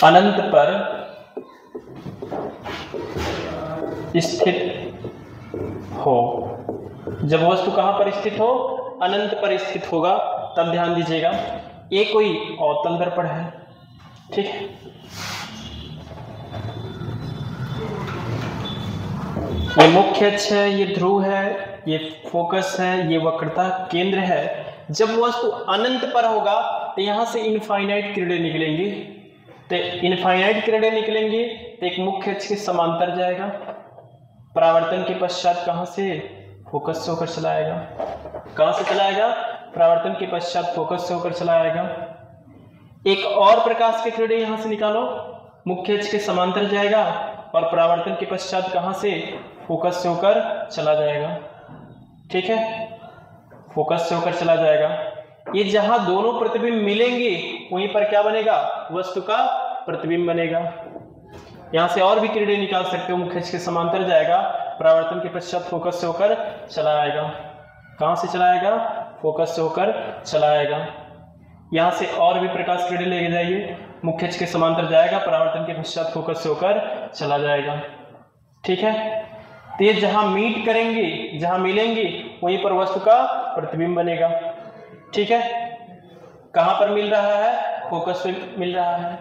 अनंत पर स्थित हो, जब वस्तु कहां पर स्थित हो, अनंत पर स्थित होगा, तब ध्यान दीजिएगा ये कोई अवतल दर्पण है, ठीक है। ये मुख्य अक्ष है, ये ध्रुव है, ये फोकस है, ये वक्रता केंद्र है। जब वस्तु अनंत पर होगा तो यहां से इनफाइनाइट किरणें निकलेंगी, तो इनफाइनाइट किरणें निकलेंगी तो एक मुख्य अक्ष के समांतर जाएगा, परावर्तन के पश्चात कहां से, फोकस से होकर चला आएगा। कहां से चला आएगा, परावर्तन के पश्चात फोकस से होकर चला आएगा। एक और प्रकाश की किरणें यहां से निकालो, मुख्य अक्ष के समांतर जाएगा और परावर्तन के पश्चात कहां से, फोकस से होकर चला जाएगा, ठीक है, फोकस से होकर चला जाएगा। ये जहां दोनों प्रतिबिंब मिलेंगे वहीं पर क्या बनेगा, वस्तु का प्रतिबिंब बनेगा। यहां से और भी किरणें निकाल सकते हो, मुख्य अक्ष के समांतर जाएगा, परावर्तन के पश्चात फोकस से होकर चला आएगा। कहां से चला आएगा, फोकस से होकर चला आएगा। यहां से और भी प्रकाश किरणें लेके जाइए, मुख्य अक्ष के समांतर जाएगा, परावर्तन के पश्चात फोकस से होकर चला जाएगा, ठीक है। तो ये जहां मीट करेंगे, जहां मिलेंगे वहीं पर वस्तु का प्रतिबिंब बनेगा, ठीक है। कहां पर मिल रहा है, फोकस पे मिल रहा है,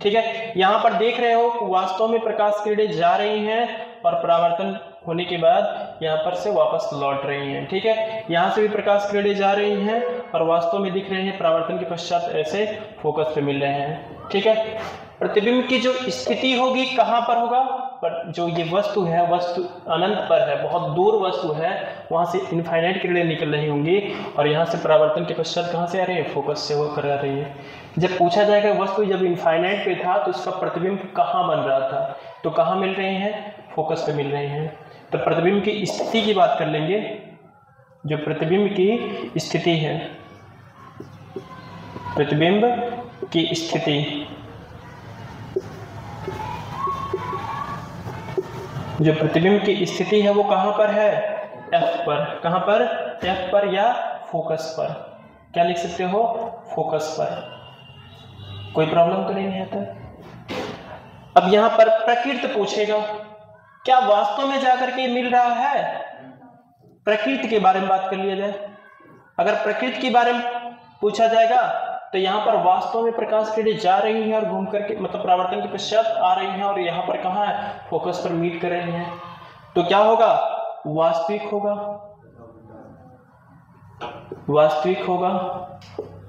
ठीक है। यहां पर देख रहे हो वास्तव में प्रकाश किरणें जा रही हैं और परावर्तन होने के बाद यहां पर से वापस लौट रही हैं, ठीक है। यहां से भी प्रकाश किरणें जा रही हैं और वास्तव में दिख रहे हैं, परावर्तन के पश्चात ऐसे फोकस पे मिल रहे हैं, ठीक है। प्रतिबिंब की जो स्थिति होगी कहां पर होगा, पर जो ये वस्तु है, वस्तु अनंत पर है, बहुत दूर वस्तु है, वहां से इनफाइनाइट किरणें निकल रही होंगी और यहाँ से परावर्तन के पश्चात कहां से आ रही है, फोकस से होकर आ रही है। जब पूछा जाएगा वस्तु जब इनफाइनाइट पे था तो उसका प्रतिबिंब कहाँ बन रहा था, तो कहाँ मिल रहे हैं, फोकस पे मिल रहे हैं। तो प्रतिबिंब की स्थिति की बात कर लेंगे, जो प्रतिबिंब की स्थिति है, प्रतिबिंब की स्थिति, जो प्रतिबिंब की स्थिति है वो कहां पर है, एफ पर। कहां पर, एफ पर या फोकस पर। क्या लिख सकते हो, फोकस पर। कोई प्रॉब्लम तो नहीं है आता। अब यहां पर प्रकृति पूछेगा, क्या वास्तव में जाकर के मिल रहा है, प्रकृति के बारे में बात कर लिया जाए। अगर प्रकृति के बारे में पूछा जाएगा तो यहाँ पर वास्तव में प्रकाश किरणें जा रही हैं और घूम करके, मतलब परावर्तन के पश्चात आ रही हैं और यहाँ पर कहाँ है, फोकस पर मीट कर रही हैं, तो क्या होगा, वास्तविक होगा, वास्तविक होगा।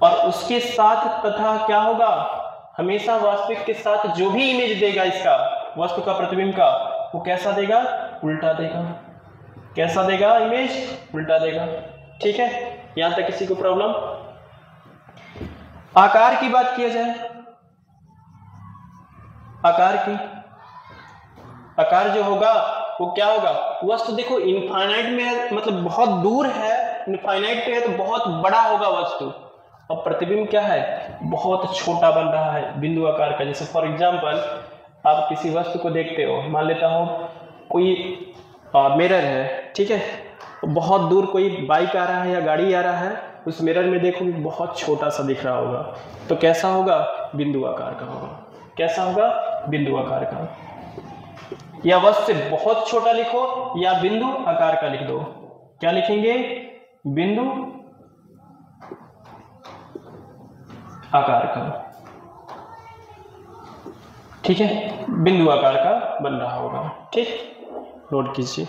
और उसके साथ तथा क्या होगा, हमेशा वास्तविक के साथ जो भी इमेज देगा इसका, वस्तु का प्रतिबिंब का, वो कैसा देगा, उल्टा देगा। कैसा देगा, इमेज उल्टा देगा, ठीक है। यहां तक किसी को प्रॉब्लम। आकार की बात किया जाए, आकार की, आकार जो होगा वो क्या होगा, वस्तु देखो इनफाइनाइट में है, मतलब बहुत दूर है, इनफाइनाइट पे है तो बहुत बड़ा होगा वस्तु, और प्रतिबिंब क्या है, बहुत छोटा बन रहा है, बिंदु आकार का। जैसे फॉर एग्जांपल आप किसी वस्तु को देखते हो, मान लेता हूं कोई मिरर है, ठीक है, बहुत दूर कोई बाइक आ रहा है या गाड़ी आ रहा है, उस मिरर में देखोगे बहुत छोटा सा दिख रहा होगा, तो कैसा होगा, बिंदु आकार का होगा। कैसा होगा, बिंदु आकार का। या वस्तु से बहुत छोटा लिखो या बिंदु आकार का लिख दो, क्या लिखेंगे, बिंदु आकार का, ठीक है, बिंदु आकार का बन रहा होगा, ठीक, नोट कीजिए।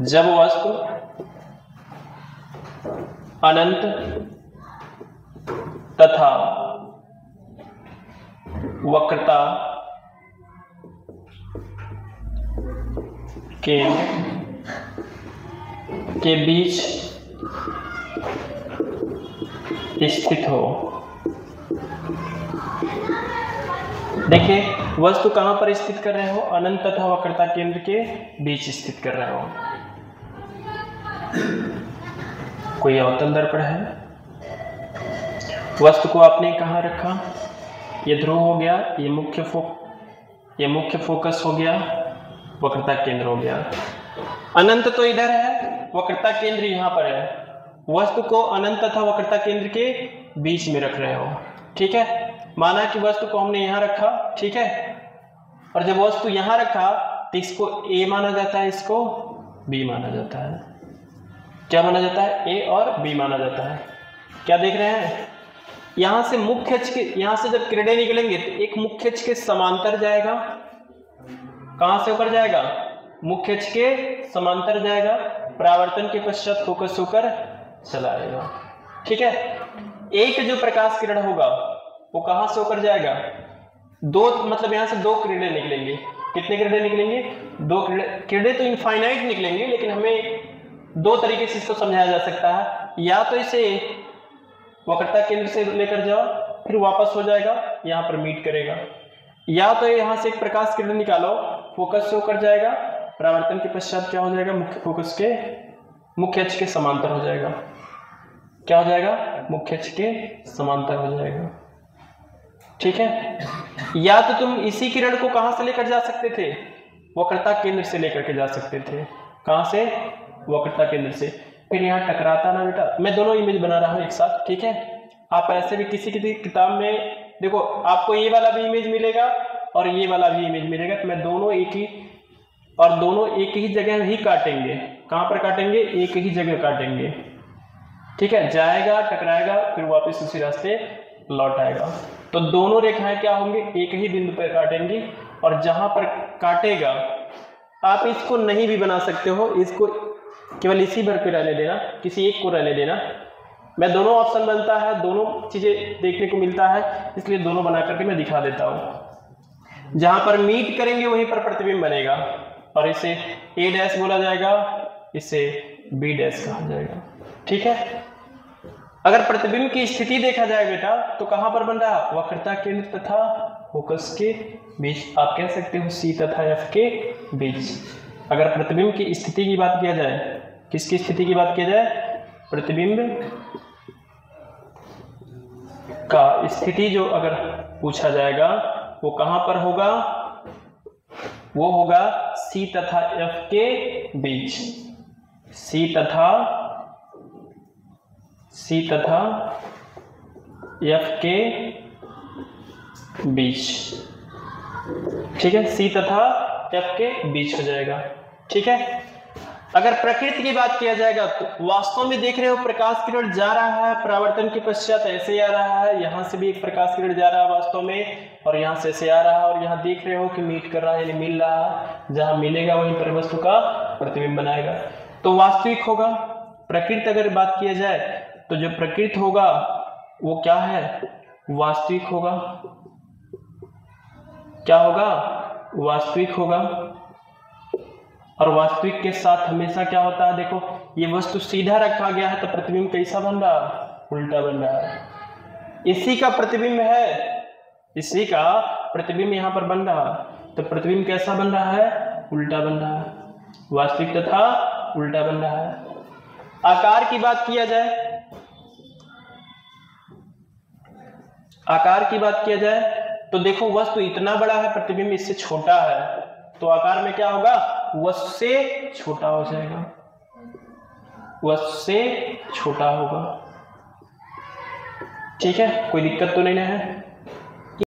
जब वस्तु अनंत तथा वक्रता के बीच स्थित हो। देखिए वस्तु कहां पर स्थित कर रहे हो, अनंत तथा वक्रता केंद्र के बीच स्थित कर रहे हो। कोई अवतल दर्पण है, वस्तु को आपने कहां रखा, ये ध्रुव हो गया, ये मुख्य फोकस हो गया, वक्रता केंद्र हो गया। अनंत तो इधर है, वक्रता केंद्र यहां पर है, वस्तु को अनंत तथा वक्रता केंद्र के बीच में रख रहे हो। ठीक है, माना कि वस्तु को हमने यहां रखा, ठीक है, और जब वस्तु यहां रखा तो इसको ए माना जाता है, इसको बी माना जाता है। क्या माना जाता है? ए और बी माना जाता है। क्या देख रहे हैं? यहां से मुख्य अक्ष के, यहां से जब किरणें निकलेंगे तो एक मुख्य अक्ष के समांतर जाएगा। कहां से होकर जाएगा? मुख्य अक्ष के समांतर जाएगा, परावर्तन के पश्चात फोकस होकर चला आएगा। ठीक है, एक जो प्रकाश किरण होगा वो कहां से होकर जाएगा? दो, मतलब यहां से दो किरणें निकलेंगे। कितने किरणें निकलेंगे? दो किरणें तो इनफाइनाइट निकलेंगे, लेकिन हमें दो तरीके से इसको समझाया जा सकता है। या तो इसे वक्रता केंद्र से लेकर जाओ, फिर वापस हो जाएगा, यहाँ पर मीट करेगा। या तो यहाँ से एक प्रकाश किरण निकालो, फोकस से होकर जाएगा, परावर्तन के पश्चात क्या हो जाएगा? मुख्य फोकस के मुख्य अक्ष के समांतर हो जाएगा। क्या हो जाएगा? मुख्य अक्ष के समांतर हो जाएगा। ठीक है, या तो तुम इसी किरण को कहां से लेकर जा सकते थे? वक्रता केंद्र से लेकर के जा सकते थे। कहां से? वक्रता केंद्र से। फिर यहाँ टकराता ना बेटा, मैं दोनों इमेज बना रहा हूं एक साथ। ठीक है, आप ऐसे भी किसी किताब में देखो, आपको ये वाला भी इमेज मिलेगा और ये वाला भी इमेज मिलेगा, तो मैं दोनों एक ही, और दोनों एक ही जगह ही काटेंगे। कहां पर काटेंगे? एक ही जगह काटेंगे। ठीक है, जाएगा, टकराएगा, फिर वापस उसी रास्ते लौट आएगा। तो दोनों रेखाएं क्या होंगी? एक ही बिंदु पर काटेंगी, और जहां पर काटेगा, आप इसको नहीं भी बना सकते हो, इसको केवल इसी भर पे रहने देना, किसी एक को रहने देना। मैं दोनों ऑप्शन बनता है, दोनों चीजें देखने को मिलता है, इसलिए दोनों बना करके मैं दिखा देता हूं। जहां पर मीट करेंगे वहीं पर प्रतिबिंब बनेगा, और इसे ए डैश बोला जाएगा, इसे बी डैश कहा जाएगा। ठीक है, अगर प्रतिबिंब की स्थिति देखा जाए बेटा, तो कहां पर बन रहा? वक्रता केंद्र तथा फोकस के बीच। आप कह सकते हो सी तथा एफ के बीच। अगर प्रतिबिंब की स्थिति की बात किया जाए, किसकी स्थिति की बात किया जाए? प्रतिबिंब का स्थिति जो अगर पूछा जाएगा वो कहां पर होगा? वो होगा सी तथा एफ के बीच। सी तथा एफ के बीच। ठीक है, सी तथा एफ के बीच हो जाएगा। ठीक है, अगर प्रकृति की बात किया जाएगा तो वास्तव में देख रहे हो प्रकाश किरण जा रहा है, परावर्तन के पश्चात ऐसे ही आ रहा है, यहां से भी एक प्रकाश किरण जा रहा है वास्तव में, और यहां से ऐसे आ रहा है, और यहां देख रहे हो कि मीट कर रहा है, यानी मिल रहा है। जहां मिलेगा वहीं पर वस्तु का प्रतिबिंब बनाएगा, तो वास्तविक होगा। प्रकृति अगर बात किया जाए तो जो प्रकृति होगा वो क्या है? वास्तविक होगा। क्या होगा? वास्तविक होगा। और वास्तविक के साथ हमेशा क्या होता है? देखो, ये वस्तु सीधा रखा गया है तो प्रतिबिंब कैसा बन रहा है? उल्टा बन रहा है। इसी का प्रतिबिंब है, इसी का प्रतिबिंब यहां पर बन रहा है, तो प्रतिबिंब कैसा बन रहा है? उल्टा बन रहा है। वास्तविक तथा उल्टा बन रहा है। आकार की बात किया जाए, आकार की बात किया जाए तो देखो, वस्तु इतना बड़ा है, प्रतिबिंब इससे छोटा है, तो आकार में क्या होगा? वस्तु से छोटा हो जाएगा, वस्तु से छोटा होगा। ठीक है, कोई दिक्कत तो नहीं है।